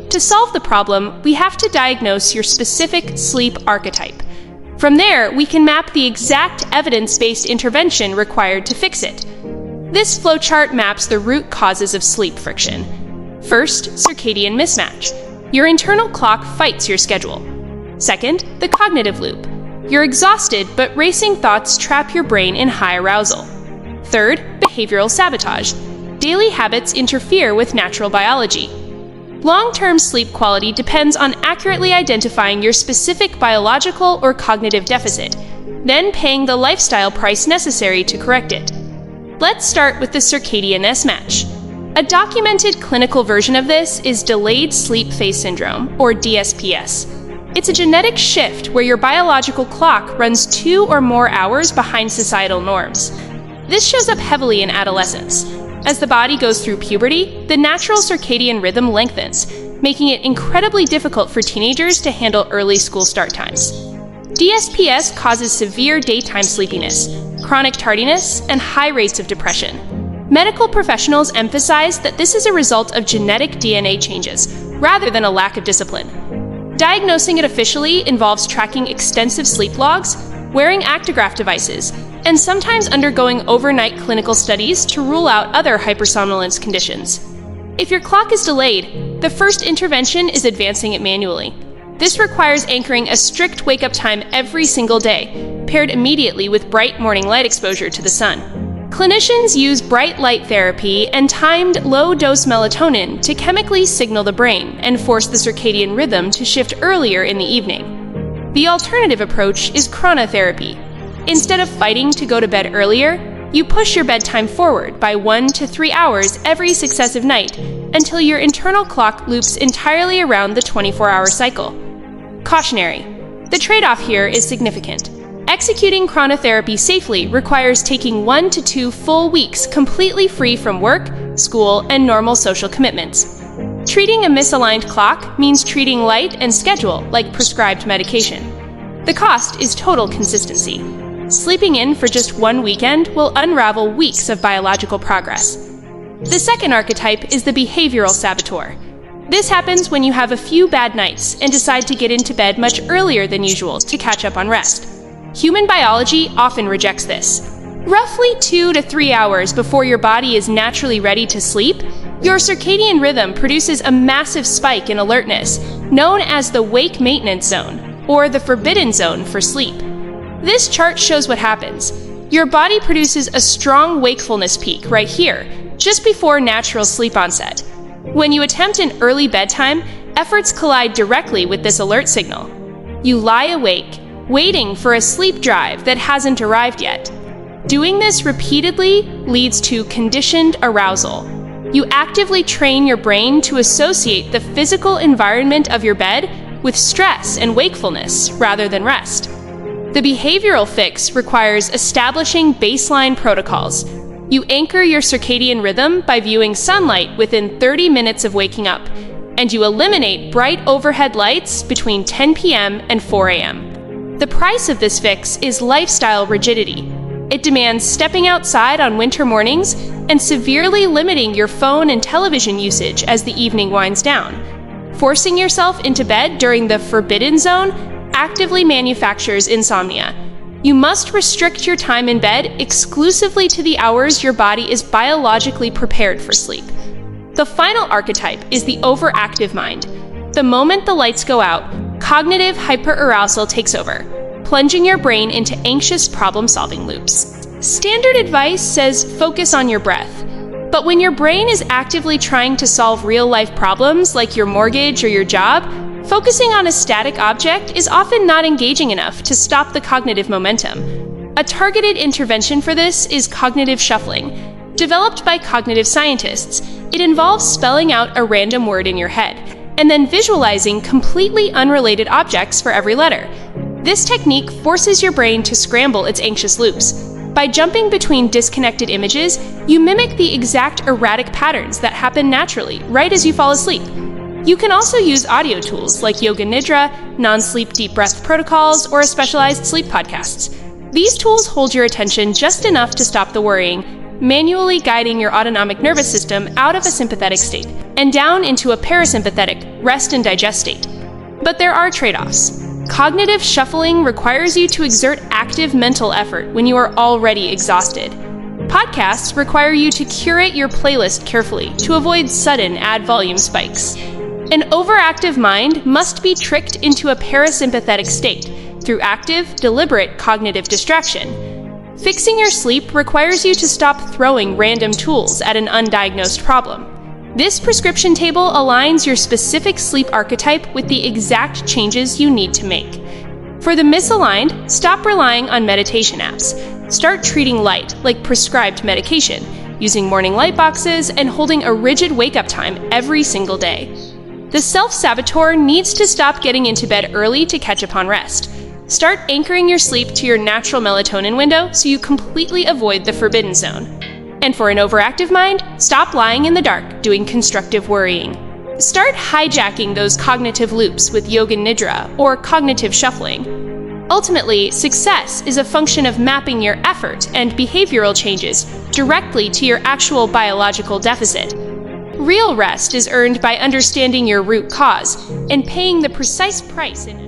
To solve the problem, we have to diagnose your specific sleep archetype. From there, we can map the exact evidence-based intervention required to fix it. This flowchart maps the root causes of sleep friction. First, circadian mismatch. Your internal clock fights your schedule. Second, the cognitive loop. You're exhausted, but racing thoughts trap your brain in high arousal. Third, behavioral sabotage. Daily habits interfere with natural biology. Long-term sleep quality depends on accurately identifying your specific biological or cognitive deficit, then paying the lifestyle price necessary to correct it. Let's start with the circadian mismatch. A documented clinical version of this is delayed sleep phase syndrome, or DSPS. It's a genetic shift where your biological clock runs 2 or more hours behind societal norms. This shows up heavily in adolescence. As the body goes through puberty, the natural circadian rhythm lengthens, making it incredibly difficult for teenagers to handle early school start times. DSPS causes severe daytime sleepiness, chronic tardiness, and high rates of depression. Medical professionals emphasize that this is a result of genetic DNA changes, rather than a lack of discipline. Diagnosing it officially involves tracking extensive sleep logs, wearing actigraph devices, and sometimes undergoing overnight clinical studies to rule out other hypersomnolence conditions. If your clock is delayed, the first intervention is advancing it manually. This requires anchoring a strict wake-up time every single day, paired immediately with bright morning light exposure to the sun. Clinicians use bright light therapy and timed low-dose melatonin to chemically signal the brain and force the circadian rhythm to shift earlier in the evening. The alternative approach is chronotherapy. Instead of fighting to go to bed earlier, you push your bedtime forward by 1 to 3 hours every successive night until your internal clock loops entirely around the 24-hour cycle. Cautionary: the trade-off here is significant. Executing chronotherapy safely requires taking 1 to 2 full weeks completely free from work, school, and normal social commitments. Treating a misaligned clock means treating light and schedule like prescribed medication. The cost is total consistency. Sleeping in for just one weekend will unravel weeks of biological progress. The second archetype is the behavioral saboteur. This happens when you have a few bad nights and decide to get into bed much earlier than usual to catch up on rest. Human biology often rejects this. Roughly 2 to 3 hours before your body is naturally ready to sleep, your circadian rhythm produces a massive spike in alertness, known as the wake maintenance zone, or the forbidden zone for sleep. This chart shows what happens. Your body produces a strong wakefulness peak right here, just before natural sleep onset. When you attempt an early bedtime, efforts collide directly with this alert signal. You lie awake, waiting for a sleep drive that hasn't arrived yet. Doing this repeatedly leads to conditioned arousal. You actively train your brain to associate the physical environment of your bed with stress and wakefulness rather than rest. The behavioral fix requires establishing baseline protocols. You anchor your circadian rhythm by viewing sunlight within 30 minutes of waking up, and you eliminate bright overhead lights between 10 p.m. and 4 a.m. The price of this fix is lifestyle rigidity. It demands stepping outside on winter mornings and severely limiting your phone and television usage as the evening winds down. Forcing yourself into bed during the forbidden zone actively manufactures insomnia. You must restrict your time in bed exclusively to the hours your body is biologically prepared for sleep. The final archetype is the overactive mind. The moment the lights go out, cognitive hyperarousal takes over, plunging your brain into anxious problem-solving loops. Standard advice says focus on your breath. But when your brain is actively trying to solve real-life problems like your mortgage or your job, focusing on a static object is often not engaging enough to stop the cognitive momentum. A targeted intervention for this is cognitive shuffling. Developed by cognitive scientists, it involves spelling out a random word in your head, and then visualizing completely unrelated objects for every letter. This technique forces your brain to scramble its anxious loops. By jumping between disconnected images, you mimic the exact erratic patterns that happen naturally right as you fall asleep. You can also use audio tools like Yoga Nidra, non-sleep deep breath protocols, or specialized sleep podcasts. These tools hold your attention just enough to stop the worrying, manually guiding your autonomic nervous system out of a sympathetic state and down into a parasympathetic, rest and digest state. But there are trade-offs. Cognitive shuffling requires you to exert active mental effort when you are already exhausted. Podcasts require you to curate your playlist carefully to avoid sudden ad volume spikes. An overactive mind must be tricked into a parasympathetic state through active, deliberate cognitive distraction. Fixing your sleep requires you to stop throwing random tools at an undiagnosed problem. This prescription table aligns your specific sleep archetype with the exact changes you need to make. For the misaligned, stop relying on meditation apps. Start treating light like prescribed medication, using morning light boxes and holding a rigid wake-up time every single day. The self-saboteur needs to stop getting into bed early to catch up on rest. Start anchoring your sleep to your natural melatonin window so you completely avoid the forbidden zone. And for an overactive mind, stop lying in the dark doing constructive worrying. Start hijacking those cognitive loops with yoga nidra or cognitive shuffling. Ultimately, success is a function of mapping your effort and behavioral changes directly to your actual biological deficit. Real rest is earned by understanding your root cause and paying the precise price in